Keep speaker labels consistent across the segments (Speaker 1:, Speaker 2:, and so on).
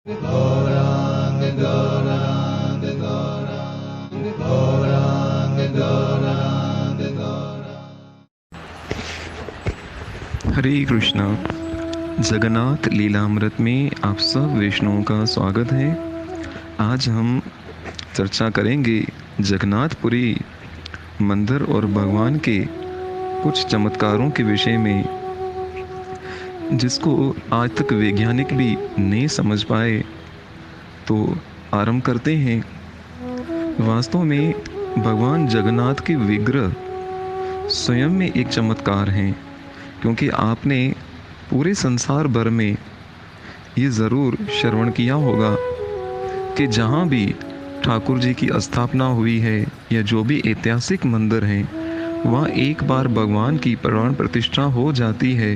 Speaker 1: गौरांग गौरांग गौरांग गौरांग गौरांग गौरांग।
Speaker 2: हरे कृष्णा। जगन्नाथ लीलामृत में आप सब वैष्णवों का स्वागत है। आज हम चर्चा करेंगे जगन्नाथपुरी मंदिर और भगवान के कुछ चमत्कारों के विषय में, जिसको आज तक वैज्ञानिक भी नहीं समझ पाए। तो आरंभ करते हैं। वास्तव में भगवान जगन्नाथ के विग्रह स्वयं में एक चमत्कार हैं, क्योंकि आपने पूरे संसार भर में ये ज़रूर श्रवण किया होगा कि जहाँ भी ठाकुर जी की स्थापना हुई है या जो भी ऐतिहासिक मंदिर हैं, वहाँ एक बार भगवान की प्राण प्रतिष्ठा हो जाती है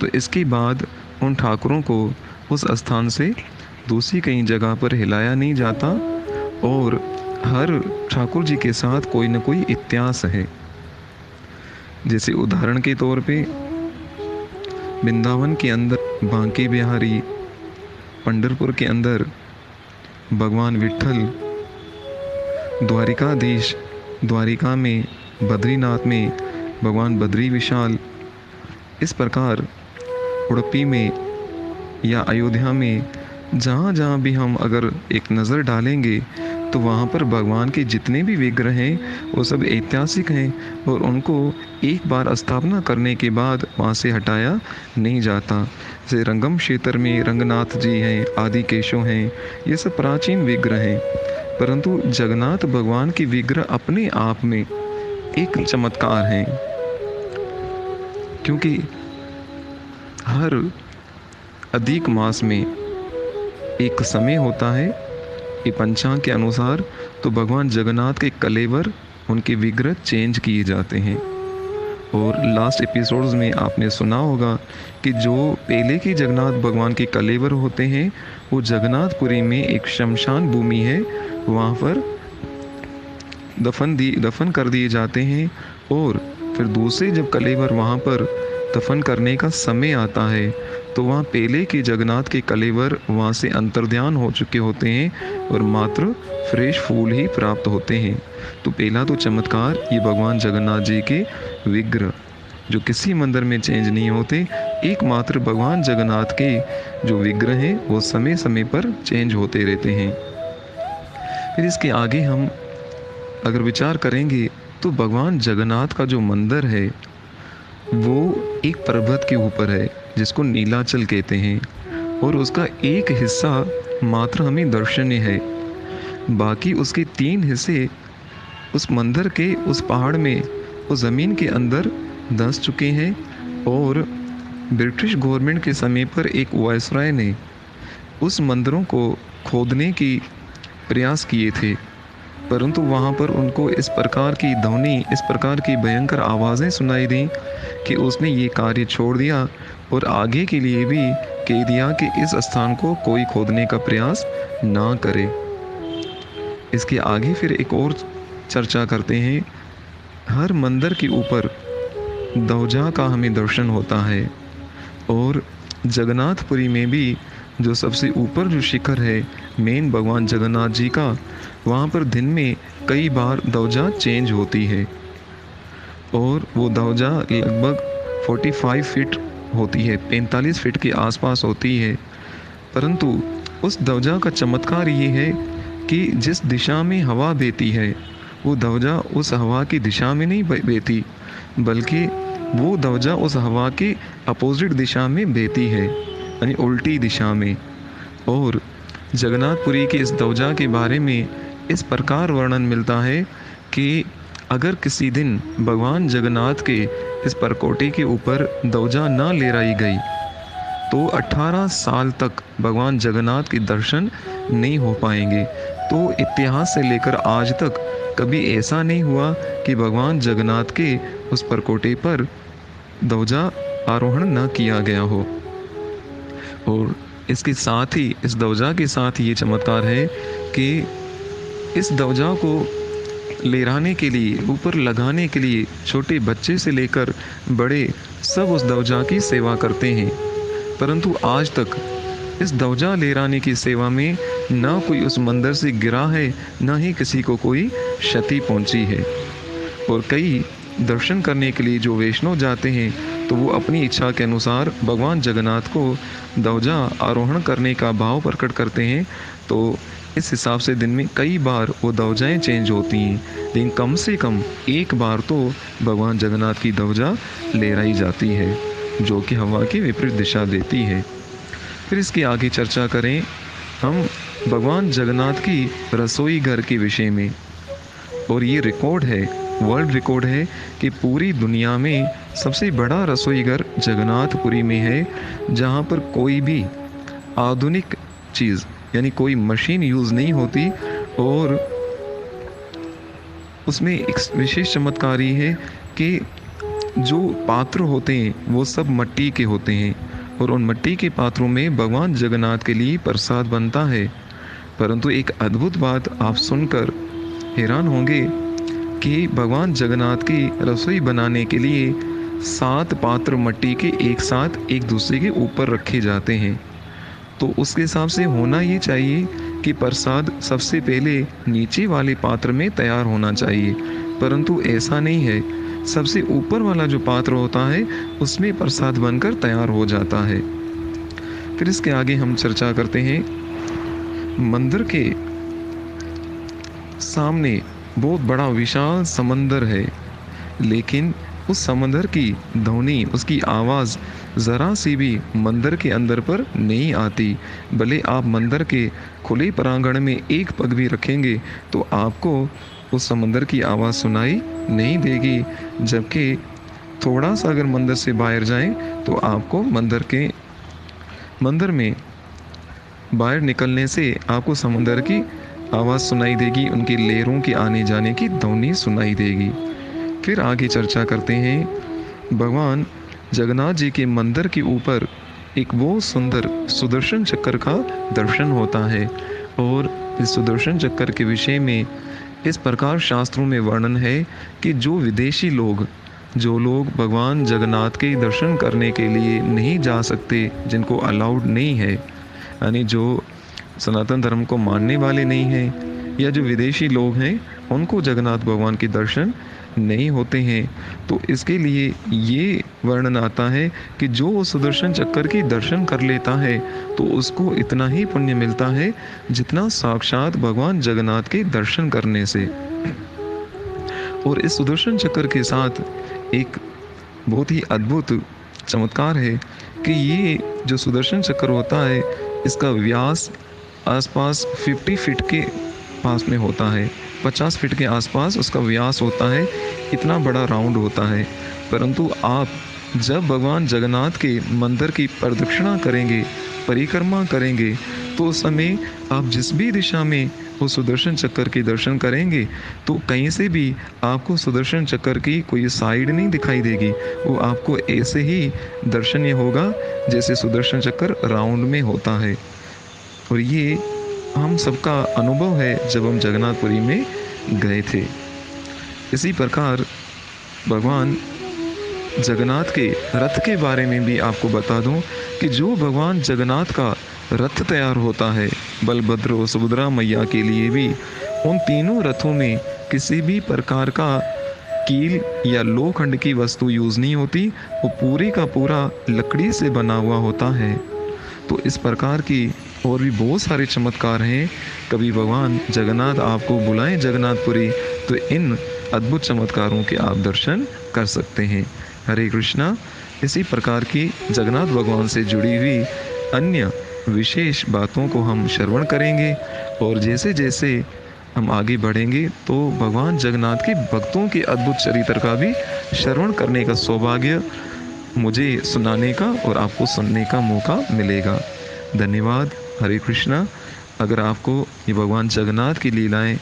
Speaker 2: तो इसके बाद उन ठाकुरों को उस स्थान से दूसरी कहीं जगह पर हिलाया नहीं जाता, और हर ठाकुर जी के साथ कोई न कोई इतिहास है। जैसे उदाहरण के तौर पे वृंदावन के अंदर बांके बिहारी, पंढरपुर के अंदर भगवान विट्ठल, द्वारिकाधीश द्वारिका में, बद्रीनाथ में भगवान बद्री विशाल, इस प्रकार उडुपी में या अयोध्या में जहाँ जहाँ भी हम अगर एक नज़र डालेंगे तो वहाँ पर भगवान के जितने भी विग्रह हैं वो सब ऐतिहासिक हैं, और उनको एक बार स्थापना करने के बाद वहाँ से हटाया नहीं जाता। जैसे रंगम क्षेत्र में रंगनाथ जी हैं, आदि केशव हैं, ये सब प्राचीन विग्रह हैं। परंतु जगन्नाथ भगवान के विग्रह अपने आप में एक चमत्कार हैं, क्योंकि हर अधिक मास में एक समय होता है कि पंचांग के अनुसार तो भगवान जगन्नाथ के कलेवर, उनके विग्रह चेंज किए जाते हैं। और लास्ट एपिसोड्स में आपने सुना होगा कि जो पहले के जगन्नाथ भगवान के कलेवर होते हैं वो जगन्नाथपुरी में एक शमशान भूमि है, वहाँ पर दफन कर दिए जाते हैं। और फिर दूसरे जब कलेवर वहाँ पर दफन करने का समय आता है तो वहाँ पहले के जगन्नाथ के कलेवर वहाँ से अंतर्ध्यान हो चुके होते हैं और मात्र फ्रेश फूल ही प्राप्त होते हैं। तो पहला तो चमत्कार ये भगवान जगन्नाथ जी के विग्रह जो किसी मंदिर में चेंज नहीं होते, एकमात्र भगवान जगन्नाथ के जो विग्रह हैं वो समय समय पर चेंज होते रहते हैं। फिर इसके आगे हम अगर विचार करेंगे तो भगवान जगन्नाथ का जो मंदिर है वो एक पर्वत के ऊपर है जिसको नीलाचल कहते हैं, और उसका एक हिस्सा मात्र हमें दर्शनीय है, बाकी उसके 3 हिस्से उस मंदिर के उस पहाड़ में उस ज़मीन के अंदर धंस चुके हैं। और ब्रिटिश गवर्नमेंट के समय पर एक वायसराय ने उस मंदिरों को खोदने की प्रयास किए थे, परंतु वहाँ पर उनको इस प्रकार की ध्वनि, इस प्रकार की भयंकर आवाज़ें सुनाई दी कि उसने ये कार्य छोड़ दिया और आगे के लिए भी कह दिया कि इस स्थान को कोई खोदने का प्रयास ना करे। इसके आगे फिर एक और चर्चा करते हैं। हर मंदिर के ऊपर ध्वजा का हमें दर्शन होता है, और जगन्नाथपुरी में भी जो सबसे ऊपर जो शिखर है मेन भगवान जगन्नाथ जी का, वहाँ पर दिन में कई बार ध्वजा चेंज होती है, और वो ध्वजा लगभग 45 फीट होती है, 45 फीट के आसपास होती है। परंतु उस ध्वजा का चमत्कार ये है कि जिस दिशा में हवा बहती है वो ध्वजा उस हवा की दिशा में नहीं बहती, बल्कि वो ध्वजा उस हवा के अपोजिट दिशा में बहती है, यानी उल्टी दिशा में। और जगन्नाथपुरी के इस ध्वजा के बारे में इस प्रकार वर्णन मिलता है कि अगर किसी दिन भगवान जगन्नाथ के इस परकोटे के ऊपर ध्वजा न लहराई गई तो 18 साल तक भगवान जगन्नाथ के दर्शन नहीं हो पाएंगे। तो इतिहास से लेकर आज तक कभी ऐसा नहीं हुआ कि भगवान जगन्नाथ के उस परकोटे पर ध्वजा आरोहण न किया गया हो। और इसके साथ ही, इस ध्वजा के साथ ये चमत्कार है कि इस ध्वजा को लहराने के लिए, ऊपर लगाने के लिए छोटे बच्चे से लेकर बड़े सब उस ध्वजा की सेवा करते हैं। परंतु आज तक इस दौजा लहराने की सेवा में न कोई उस मंदिर से गिरा है, न ही किसी को कोई क्षति पहुंची है। और कई दर्शन करने के लिए जो वैष्णव जाते हैं तो वो अपनी इच्छा के अनुसार भगवान जगन्नाथ को ध्वजा आरोहण करने का भाव प्रकट करते हैं। तो इस हिसाब से दिन में कई बार वो ध्वजाएं चेंज होती हैं, लेकिन कम से कम एक बार तो भगवान जगन्नाथ की ध्वजा लहराई जाती है, जो कि हवा की विपरीत दिशा देती है। फिर इसकी आगे चर्चा करें हम भगवान जगन्नाथ की रसोई घर के विषय में। और ये रिकॉर्ड है, वर्ल्ड रिकॉर्ड है कि पूरी दुनिया में सबसे बड़ा रसोई घर जगन्नाथपुरी में है, जहाँ पर कोई भी आधुनिक चीज़ यानी कोई मशीन यूज़ नहीं होती। और उसमें एक विशेष चमत्कार ये है कि जो पात्र होते हैं वो सब मिट्टी के होते हैं, और उन मिट्टी के पात्रों में भगवान जगन्नाथ के लिए प्रसाद बनता है। परंतु एक अद्भुत बात आप सुनकर हैरान होंगे कि भगवान जगन्नाथ की रसोई बनाने के लिए 7 पात्र मिट्टी के एक साथ एक दूसरे के ऊपर रखे जाते हैं। तो उसके हिसाब से होना ये चाहिए कि प्रसाद सबसे पहले नीचे वाले पात्र में तैयार होना चाहिए, परंतु ऐसा नहीं है। सबसे ऊपर वाला जो पात्र होता है उसमें प्रसाद बनकर तैयार हो जाता है। फिर इसके आगे हम चर्चा करते हैं मंदिर के सामने बहुत बड़ा विशाल समंदर है, लेकिन उस समंदर की ध्वनि, उसकी आवाज़ ज़रा सी भी मंदिर के अंदर पर नहीं आती। भले आप मंदिर के खुले प्रांगण में एक पग भी रखेंगे तो आपको उस समंदर की आवाज़ सुनाई नहीं देगी, जबकि थोड़ा सा अगर मंदिर से बाहर जाएं तो आपको मंदिर में बाहर निकलने से आपको समंदर की आवाज़ सुनाई देगी, उनकी लहरों के आने जाने की ध्वनि सुनाई देगी। फिर आगे चर्चा करते हैं भगवान जगन्नाथ जी के मंदिर के ऊपर एक वो सुंदर सुदर्शन चक्र का दर्शन होता है। और इस सुदर्शन चक्र के विषय में इस प्रकार शास्त्रों में वर्णन है कि जो विदेशी लोग, जो लोग भगवान जगन्नाथ के दर्शन करने के लिए नहीं जा सकते, जिनको अलाउड नहीं है, यानी जो सनातन धर्म को मानने वाले नहीं हैं या जो विदेशी लोग हैं, उनको जगन्नाथ भगवान के दर्शन नहीं होते हैं, तो इसके लिए ये वर्णन आता है कि जो सुदर्शन चक्र की दर्शन कर लेता है तो उसको इतना ही पुण्य मिलता है जितना साक्षात भगवान जगन्नाथ के दर्शन करने से। और इस सुदर्शन चक्र के साथ एक बहुत ही अद्भुत चमत्कार है कि ये जो सुदर्शन चक्र होता है इसका व्यास आसपास 50 फीट के पास में होता है, 50 फीट के आसपास उसका व्यास होता है, इतना बड़ा राउंड होता है। परंतु आप जब भगवान जगन्नाथ के मंदिर की प्रदक्षिणा करेंगे, परिक्रमा करेंगे, तो उस समय आप जिस भी दिशा में वो सुदर्शन चक्र के दर्शन करेंगे तो कहीं से भी आपको सुदर्शन चक्र की कोई साइड नहीं दिखाई देगी, वो आपको ऐसे ही दर्शनीय होगा जैसे सुदर्शन चक्र राउंड में होता है। और ये हम सबका अनुभव है जब हम जगन्नाथपुरी में गए थे। इसी प्रकार भगवान जगन्नाथ के रथ के बारे में भी आपको बता दूं कि जो भगवान जगन्नाथ का रथ तैयार होता है बलभद्र और सुभद्रा मैया के लिए भी, उन तीनों रथों में किसी भी प्रकार का कील या लोखंड की वस्तु यूज़ नहीं होती, वो पूरे का पूरा लकड़ी से बना हुआ होता है। तो इस प्रकार की और भी बहुत सारे चमत्कार हैं। कभी भगवान जगन्नाथ आपको बुलाएं जगन्नाथपुरी तो इन अद्भुत चमत्कारों के आप दर्शन कर सकते हैं। हरे कृष्णा। इसी प्रकार की जगन्नाथ भगवान से जुड़ी हुई अन्य विशेष बातों को हम श्रवण करेंगे, और जैसे जैसे हम आगे बढ़ेंगे तो भगवान जगन्नाथ के भक्तों के अद्भुत चरित्र का भी श्रवण करने का सौभाग्य मुझे सुनाने का और आपको सुनने का मौका मिलेगा। धन्यवाद। हरे कृष्णा। अगर आपको ये भगवान जगन्नाथ की लीलाएं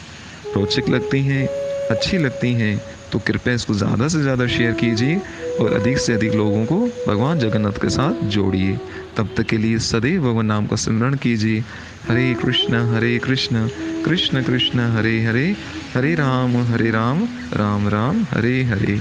Speaker 2: रोचक लगती हैं, अच्छी लगती हैं, तो कृपया इसको ज़्यादा से ज़्यादा शेयर कीजिए और अधिक से अधिक लोगों को भगवान जगन्नाथ के साथ जोड़िए। तब तक के लिए सदैव भगवान नाम का स्मरण कीजिए। हरे कृष्ण कृष्ण कृष्ण हरे हरे, हरे राम राम राम हरे हरे।